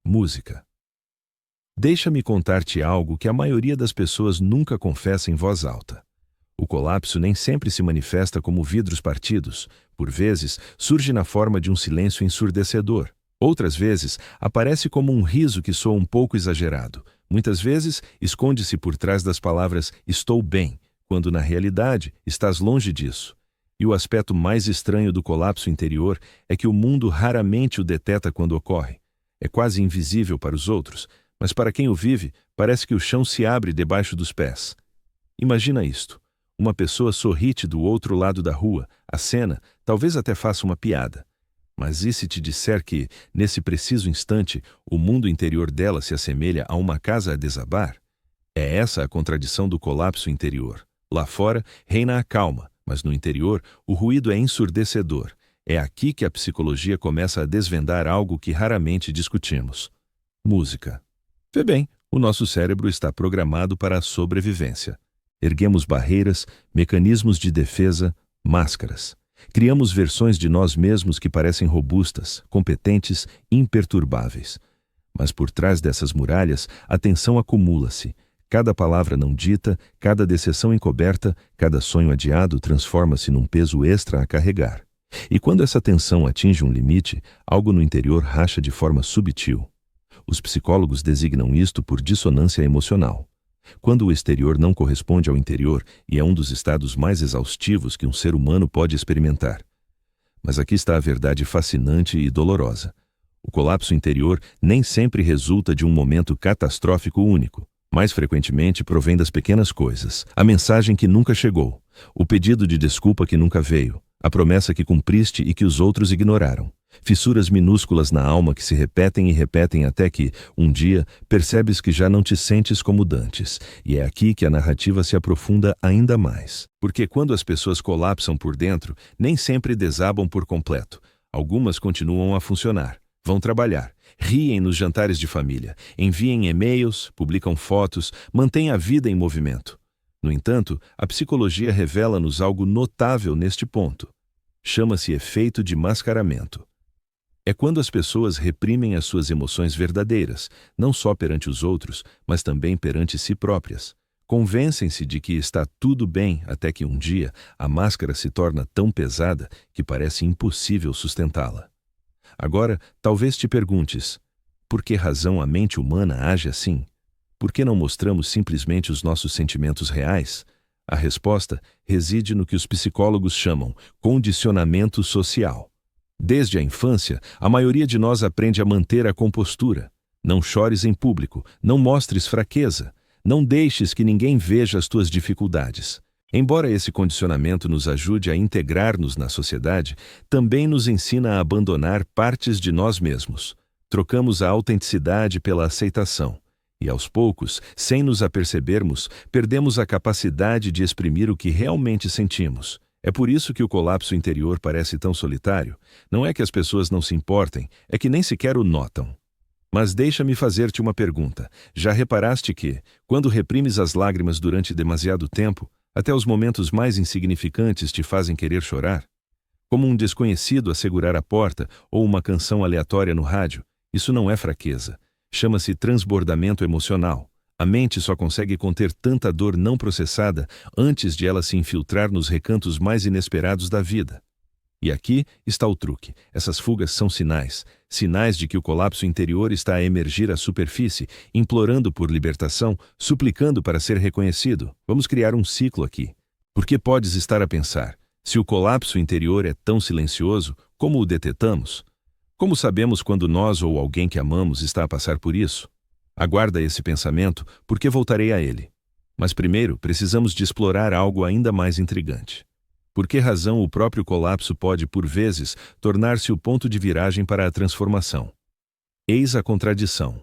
Música. Deixa-me contar-te algo que a maioria das pessoas nunca confessa em voz alta. O colapso nem sempre se manifesta como vidros partidos. Por vezes, surge na forma de um silêncio ensurdecedor. Outras vezes, aparece como um riso que soa um pouco exagerado. Muitas vezes, esconde-se por trás das palavras "estou bem", quando na realidade estás longe disso. E o aspecto mais estranho do colapso interior é que o mundo raramente o deteta quando ocorre. É quase invisível para os outros, mas para quem o vive, parece que o chão se abre debaixo dos pés. Imagina isto. Uma pessoa sorri-te do outro lado da rua, acena, talvez até faça uma piada. Mas e se te disser que, nesse preciso instante, o mundo interior dela se assemelha a uma casa a desabar? É essa a contradição do colapso interior. Lá fora, reina a calma, mas no interior, o ruído é ensurdecedor. É aqui que a psicologia começa a desvendar algo que raramente discutimos. Música. Vê bem, o nosso cérebro está programado para a sobrevivência. Erguemos barreiras, mecanismos de defesa, máscaras. Criamos versões de nós mesmos que parecem robustas, competentes, imperturbáveis. Mas por trás dessas muralhas, a tensão acumula-se. Cada palavra não dita, cada decepção encoberta, cada sonho adiado transforma-se num peso extra a carregar. E quando essa tensão atinge um limite, algo no interior racha de forma subtil. Os psicólogos designam isto por dissonância emocional. Quando o exterior não corresponde ao interior, e é um dos estados mais exaustivos que um ser humano pode experimentar. Mas aqui está a verdade fascinante e dolorosa. O colapso interior nem sempre resulta de um momento catastrófico único. Mais frequentemente provém das pequenas coisas, a mensagem que nunca chegou, o pedido de desculpa que nunca veio, a promessa que cumpriste e que os outros ignoraram. Fissuras minúsculas na alma que se repetem e repetem até que, um dia, percebes que já não te sentes como dantes. E é aqui que a narrativa se aprofunda ainda mais. Porque quando as pessoas colapsam por dentro, nem sempre desabam por completo. Algumas continuam a funcionar, vão trabalhar, riem nos jantares de família, enviem e-mails, publicam fotos, mantêm a vida em movimento. No entanto, a psicologia revela-nos algo notável neste ponto. Chama-se efeito de mascaramento. É quando as pessoas reprimem as suas emoções verdadeiras, não só perante os outros, mas também perante si próprias. Convencem-se de que está tudo bem até que um dia a máscara se torna tão pesada que parece impossível sustentá-la. Agora, talvez te perguntes, por que razão a mente humana age assim? Por que não mostramos simplesmente os nossos sentimentos reais? A resposta reside no que os psicólogos chamam condicionamento social. Desde a infância, a maioria de nós aprende a manter a compostura. Não chores em público, não mostres fraqueza, não deixes que ninguém veja as tuas dificuldades. Embora esse condicionamento nos ajude a integrar-nos na sociedade, também nos ensina a abandonar partes de nós mesmos. Trocamos a autenticidade pela aceitação. E aos poucos, sem nos apercebermos, perdemos a capacidade de exprimir o que realmente sentimos. É por isso que o colapso interior parece tão solitário. Não é que as pessoas não se importem, é que nem sequer o notam. Mas deixa-me fazer-te uma pergunta. Já reparaste que, quando reprimes as lágrimas durante demasiado tempo, até os momentos mais insignificantes te fazem querer chorar? Como um desconhecido a segurar a porta ou uma canção aleatória no rádio, isso não é fraqueza. Chama-se transbordamento emocional. A mente só consegue conter tanta dor não processada antes de ela se infiltrar nos recantos mais inesperados da vida. E aqui está o truque. Essas fugas são sinais. Sinais de que o colapso interior está a emergir à superfície, implorando por libertação, suplicando para ser reconhecido. Vamos criar um ciclo aqui. Porque podes estar a pensar, se o colapso interior é tão silencioso, como o detetamos? Como sabemos quando nós ou alguém que amamos está a passar por isso? Aguarda esse pensamento, porque voltarei a ele. Mas primeiro, precisamos de explorar algo ainda mais intrigante. Por que razão o próprio colapso pode, por vezes, tornar-se o ponto de viragem para a transformação? Eis a contradição.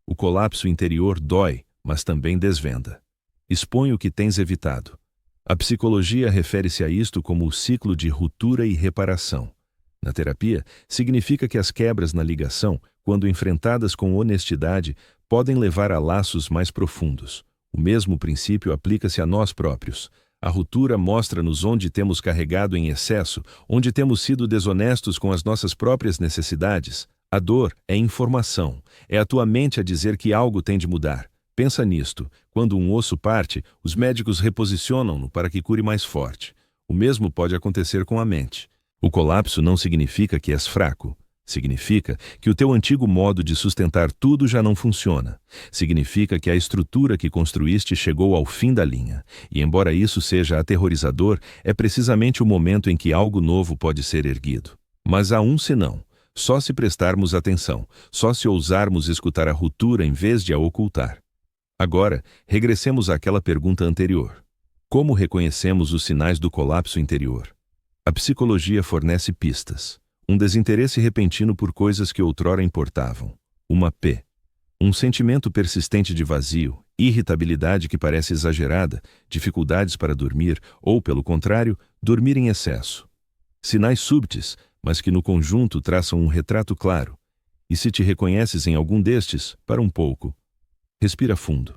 O colapso interior dói, mas também desvenda. Expõe o que tens evitado. A psicologia refere-se a isto como o ciclo de ruptura e reparação. Na terapia, significa que as quebras na ligação, quando enfrentadas com honestidade, podem levar a laços mais profundos. O mesmo princípio aplica-se a nós próprios. A ruptura mostra-nos onde temos carregado em excesso, onde temos sido desonestos com as nossas próprias necessidades. A dor é informação, é a tua mente a dizer que algo tem de mudar. Pensa nisto, quando um osso parte, os médicos reposicionam-no para que cure mais forte. O mesmo pode acontecer com a mente. O colapso não significa que és fraco. Significa que o teu antigo modo de sustentar tudo já não funciona. Significa que a estrutura que construíste chegou ao fim da linha. E embora isso seja aterrorizador, é precisamente o momento em que algo novo pode ser erguido. Mas há um senão. Só se prestarmos atenção, só se ousarmos escutar a ruptura em vez de a ocultar. Agora, regressemos àquela pergunta anterior. Como reconhecemos os sinais do colapso interior? A psicologia fornece pistas. Um desinteresse repentino por coisas que outrora importavam. Uma P. Um sentimento persistente de vazio, irritabilidade que parece exagerada, dificuldades para dormir ou, pelo contrário, dormir em excesso. Sinais súbitos, mas que no conjunto traçam um retrato claro. E se te reconheces em algum destes, para um pouco. Respira fundo.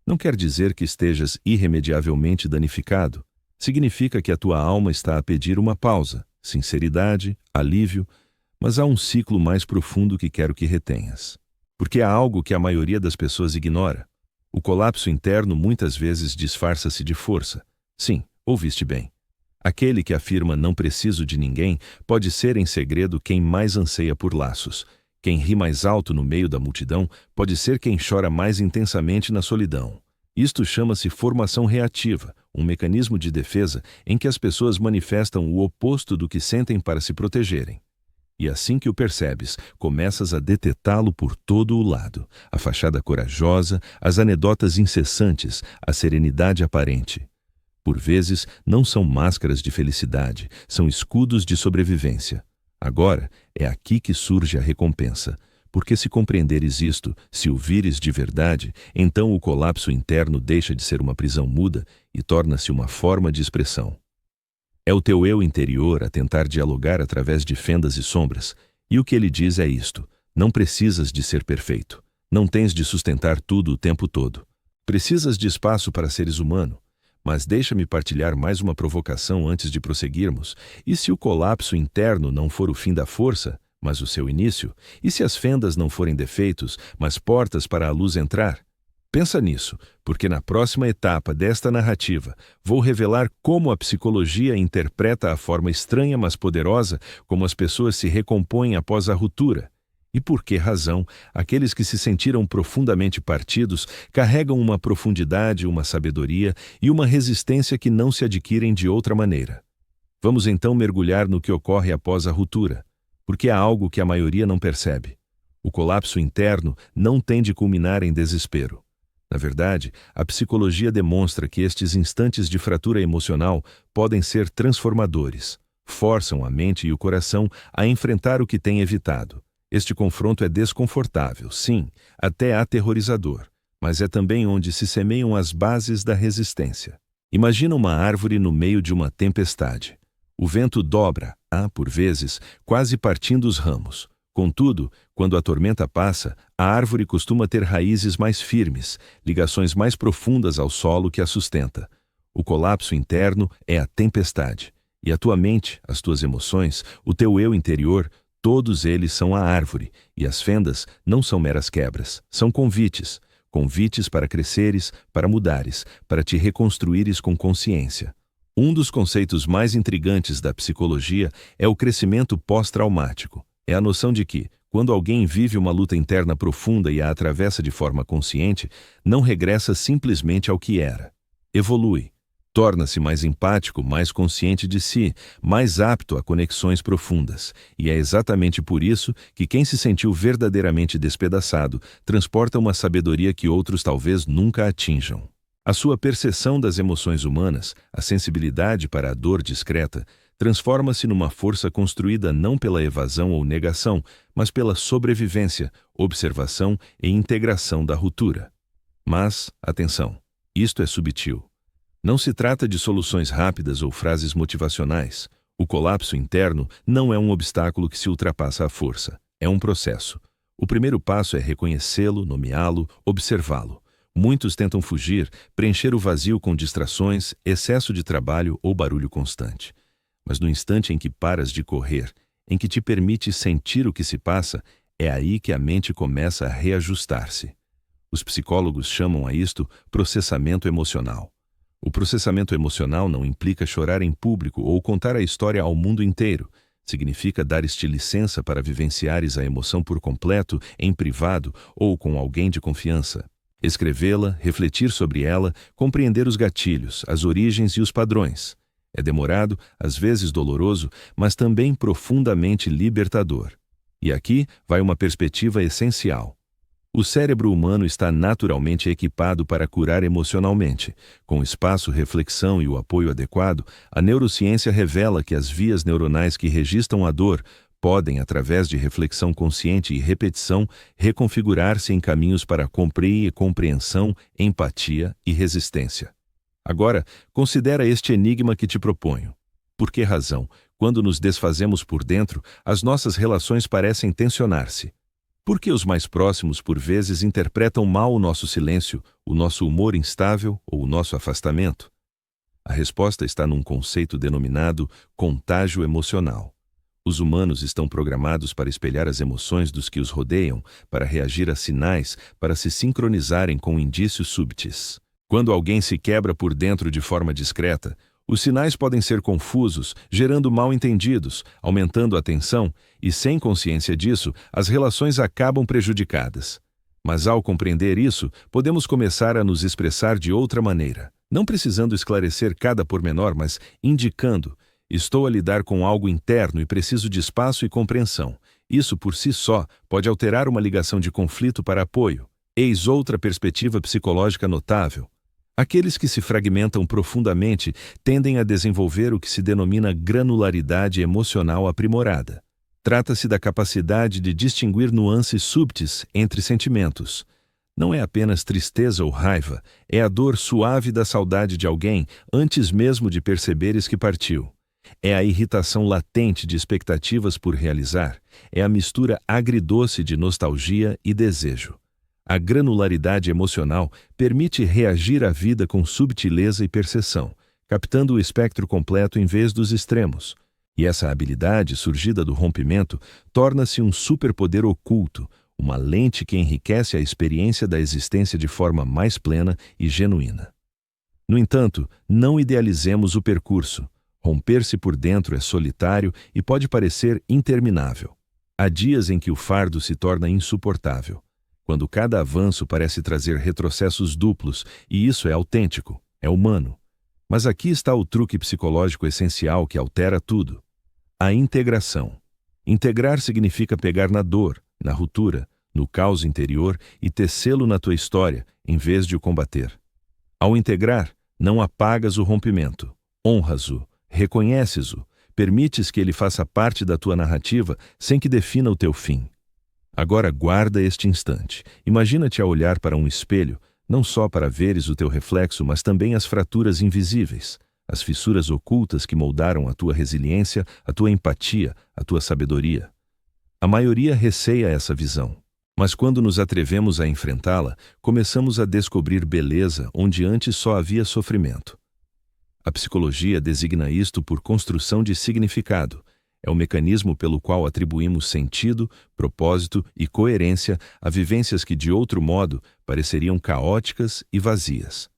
Não quer dizer que estejas irremediavelmente danificado. Significa que a tua alma está a pedir uma pausa, sinceridade, alívio, mas há um ciclo mais profundo que quero que retenhas. Porque há algo que a maioria das pessoas ignora. O colapso interno muitas vezes disfarça-se de força. Sim, ouviste bem. Aquele que afirma não preciso de ninguém pode ser em segredo quem mais anseia por laços. Quem ri mais alto no meio da multidão pode ser quem chora mais intensamente na solidão. Isto chama-se formação reativa, um mecanismo de defesa em que as pessoas manifestam o oposto do que sentem para se protegerem. E assim que o percebes, começas a detetá-lo por todo o lado. A fachada corajosa, as anedotas incessantes, a serenidade aparente. Por vezes, não são máscaras de felicidade, são escudos de sobrevivência. Agora, é aqui que surge a recompensa. Porque se compreenderes isto, se o vires de verdade, então o colapso interno deixa de ser uma prisão muda e torna-se uma forma de expressão. É o teu eu interior a tentar dialogar através de fendas e sombras, e o que ele diz é isto: não precisas de ser perfeito, não tens de sustentar tudo o tempo todo. Precisas de espaço para seres humano. Mas deixa-me partilhar mais uma provocação antes de prosseguirmos. E se o colapso interno não for o fim da força, mas o seu início? E se as fendas não forem defeitos, mas portas para a luz entrar? Pensa nisso, porque na próxima etapa desta narrativa vou revelar como a psicologia interpreta a forma estranha mas poderosa como as pessoas se recompõem após a ruptura. E por que razão aqueles que se sentiram profundamente partidos carregam uma profundidade, uma sabedoria e uma resistência que não se adquirem de outra maneira. Vamos então mergulhar no que ocorre após a ruptura, porque há algo que a maioria não percebe. O colapso interno não tem de culminar em desespero. Na verdade, a psicologia demonstra que estes instantes de fratura emocional podem ser transformadores, forçam a mente e o coração a enfrentar o que têm evitado. Este confronto é desconfortável, sim, até aterrorizador, mas é também onde se semeiam as bases da resistência. Imagina uma árvore no meio de uma tempestade. O vento dobra, por vezes, quase partindo os ramos. Contudo, quando a tormenta passa, a árvore costuma ter raízes mais firmes, ligações mais profundas ao solo que a sustenta. O colapso interno é a tempestade. E a tua mente, as tuas emoções, o teu eu interior, todos eles são a árvore, e as fendas não são meras quebras, são convites. Convites para cresceres, para mudares, para te reconstruires com consciência. Um dos conceitos mais intrigantes da psicologia é o crescimento pós-traumático. É a noção de que, quando alguém vive uma luta interna profunda e a atravessa de forma consciente, não regressa simplesmente ao que era. Evolui. Torna-se mais empático, mais consciente de si, mais apto a conexões profundas. E é exatamente por isso que quem se sentiu verdadeiramente despedaçado transporta uma sabedoria que outros talvez nunca atinjam. A sua percepção das emoções humanas, a sensibilidade para a dor discreta, transforma-se numa força construída não pela evasão ou negação, mas pela sobrevivência, observação e integração da ruptura. Mas, atenção, isto é subtil. Não se trata de soluções rápidas ou frases motivacionais. O colapso interno não é um obstáculo que se ultrapassa à força. É um processo. O primeiro passo é reconhecê-lo, nomeá-lo, observá-lo. Muitos tentam fugir, preencher o vazio com distrações, excesso de trabalho ou barulho constante. Mas no instante em que paras de correr, em que te permite sentir o que se passa, É aí que a mente começa a reajustar-se. Os psicólogos chamam a isto processamento emocional. O processamento emocional não implica chorar em público ou contar a história ao mundo inteiro. Significa dar-te licença para vivenciares a emoção por completo, em privado ou com alguém de confiança. Escrevê-la, refletir sobre ela, compreender os gatilhos, as origens e os padrões. É demorado, às vezes doloroso, mas também profundamente libertador. E aqui vai uma perspectiva essencial. O cérebro humano está naturalmente equipado para curar emocionalmente. Com espaço, reflexão e o apoio adequado, a neurociência revela que as vias neuronais que registram a dor podem, através de reflexão consciente e repetição, reconfigurar-se em caminhos para compreensão, empatia e resistência. Agora, considera este enigma que te proponho. Por que razão, quando nos desfazemos por dentro, as nossas relações parecem tensionar-se? Por que os mais próximos, por vezes, interpretam mal o nosso silêncio, o nosso humor instável ou o nosso afastamento? A resposta está num conceito denominado contágio emocional. Os humanos estão programados para espelhar as emoções dos que os rodeiam, para reagir a sinais, para se sincronizarem com indícios súbitos. Quando alguém se quebra por dentro de forma discreta, os sinais podem ser confusos, gerando mal-entendidos, aumentando a tensão, e sem consciência disso, as relações acabam prejudicadas. Mas ao compreender isso, podemos começar a nos expressar de outra maneira, não precisando esclarecer cada pormenor, mas indicando: estou a lidar com algo interno e preciso de espaço e compreensão. Isso por si só pode alterar uma ligação de conflito para apoio. Eis outra perspectiva psicológica notável. Aqueles que se fragmentam profundamente tendem a desenvolver o que se denomina granularidade emocional aprimorada. Trata-se da capacidade de distinguir nuances súbitas entre sentimentos. Não é apenas tristeza ou raiva, é a dor suave da saudade de alguém antes mesmo de perceberes que partiu. É a irritação latente de expectativas por realizar, é a mistura agridoce de nostalgia e desejo. A granularidade emocional permite reagir à vida com subtileza e percepção, captando o espectro completo em vez dos extremos. E essa habilidade, surgida do rompimento, torna-se um superpoder oculto, uma lente que enriquece a experiência da existência de forma mais plena e genuína. No entanto, não idealizemos o percurso. Romper-se por dentro é solitário e pode parecer interminável. Há dias em que o fardo se torna insuportável, quando cada avanço parece trazer retrocessos duplos, e isso é autêntico, é humano. Mas aqui está o truque psicológico essencial que altera tudo: a integração. Integrar significa pegar na dor, na ruptura, no caos interior e tecê-lo na tua história, em vez de o combater. Ao integrar, não apagas o rompimento, honras-o, reconheces-o, permites que ele faça parte da tua narrativa sem que defina o teu fim. Agora guarda este instante. Imagina-te a olhar para um espelho, não só para veres o teu reflexo, mas também as fraturas invisíveis, as fissuras ocultas que moldaram a tua resiliência, a tua empatia, a tua sabedoria. A maioria receia essa visão, mas quando nos atrevemos a enfrentá-la, começamos a descobrir beleza onde antes só havia sofrimento. A psicologia designa isto por construção de significado. É o mecanismo pelo qual atribuímos sentido, propósito e coerência a vivências que, de outro modo, pareceriam caóticas e vazias.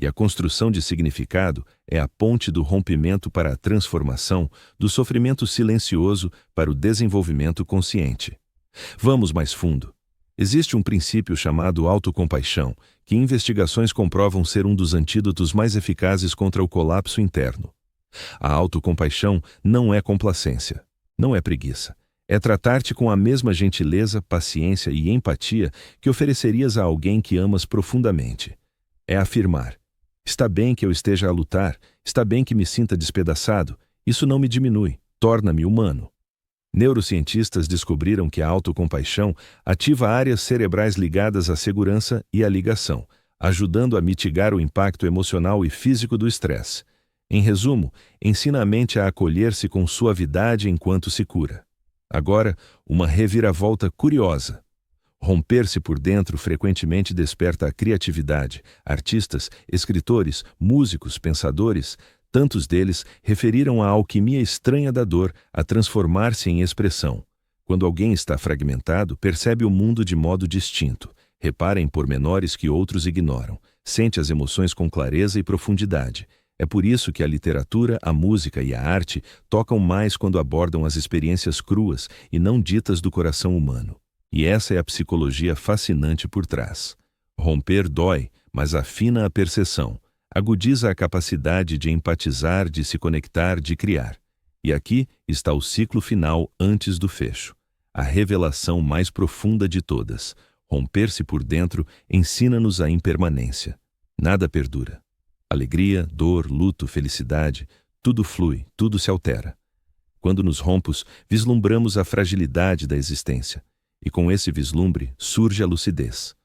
E a construção de significado é a ponte do rompimento para a transformação, do sofrimento silencioso para o desenvolvimento consciente. Vamos mais fundo. Existe um princípio chamado autocompaixão, que investigações comprovam ser um dos antídotos mais eficazes contra o colapso interno. A autocompaixão não é complacência, não é preguiça. É tratar-te com a mesma gentileza, paciência e empatia que oferecerias a alguém que amas profundamente. É afirmar: está bem que eu esteja a lutar, está bem que me sinta despedaçado, isso não me diminui, torna-me humano. Neurocientistas descobriram que a autocompaixão ativa áreas cerebrais ligadas à segurança e à ligação, ajudando a mitigar o impacto emocional e físico do estresse. Em resumo, ensina a mente a acolher-se com suavidade enquanto se cura. Agora, uma reviravolta curiosa. Romper-se por dentro frequentemente desperta a criatividade. Artistas, escritores, músicos, pensadores, tantos deles referiram a alquimia estranha da dor a transformar-se em expressão. Quando alguém está fragmentado, percebe o mundo de modo distinto, repara em pormenores que outros ignoram, sente as emoções com clareza e profundidade. É por isso que a literatura, a música e a arte tocam mais quando abordam as experiências cruas e não ditas do coração humano. E essa é a psicologia fascinante por trás. Romper dói, mas afina a percepção, agudiza a capacidade de empatizar, de se conectar, de criar. E aqui está o ciclo final antes do fecho. A revelação mais profunda de todas. Romper-se por dentro ensina-nos a impermanência. Nada perdura. Alegria, dor, luto, felicidade, tudo flui, tudo se altera. Quando nos rompemos, vislumbramos a fragilidade da existência. E com esse vislumbre surge a lucidez.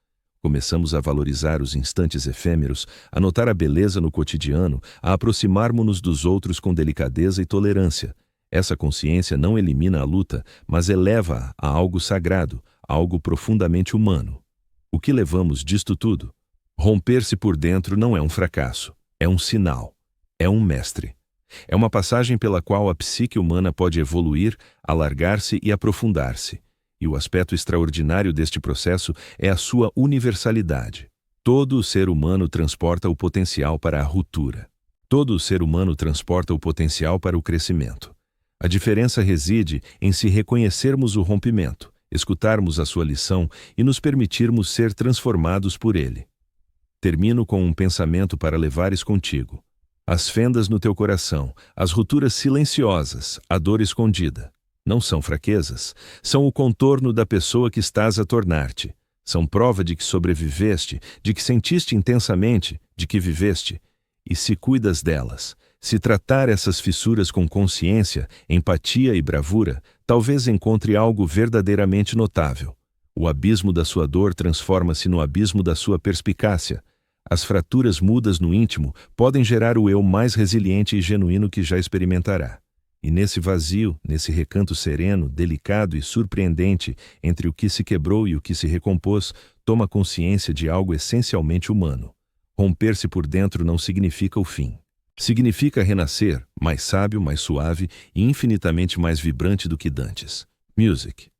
Começamos a valorizar os instantes efêmeros, a notar a beleza no cotidiano, a aproximarmos-nos dos outros com delicadeza e tolerância. Essa consciência não elimina a luta, mas eleva-a a algo sagrado, algo profundamente humano. O que levamos disto tudo? Romper-se por dentro não é um fracasso, é um sinal, é um mestre. É uma passagem pela qual a psique humana pode evoluir, alargar-se e aprofundar-se. E o aspecto extraordinário deste processo é a sua universalidade. Todo o ser humano transporta o potencial para a ruptura. Todo o ser humano transporta o potencial para o crescimento. A diferença reside em se reconhecermos o rompimento, escutarmos a sua lição e nos permitirmos ser transformados por ele. Termino com um pensamento para levares contigo. As fendas no teu coração, as rupturas silenciosas, a dor escondida, não são fraquezas, são o contorno da pessoa que estás a tornar-te. São prova de que sobreviveste, de que sentiste intensamente, de que viveste. E se cuidas delas, se tratar essas fissuras com consciência, empatia e bravura, talvez encontre algo verdadeiramente notável. O abismo da sua dor transforma-se no abismo da sua perspicácia. As fraturas mudas no íntimo podem gerar o eu mais resiliente e genuíno que já experimentará. E nesse vazio, nesse recanto sereno, delicado e surpreendente entre o que se quebrou e o que se recompôs, toma consciência de algo essencialmente humano. Romper-se por dentro não significa o fim. Significa renascer, mais sábio, mais suave e infinitamente mais vibrante do que dantes. Music.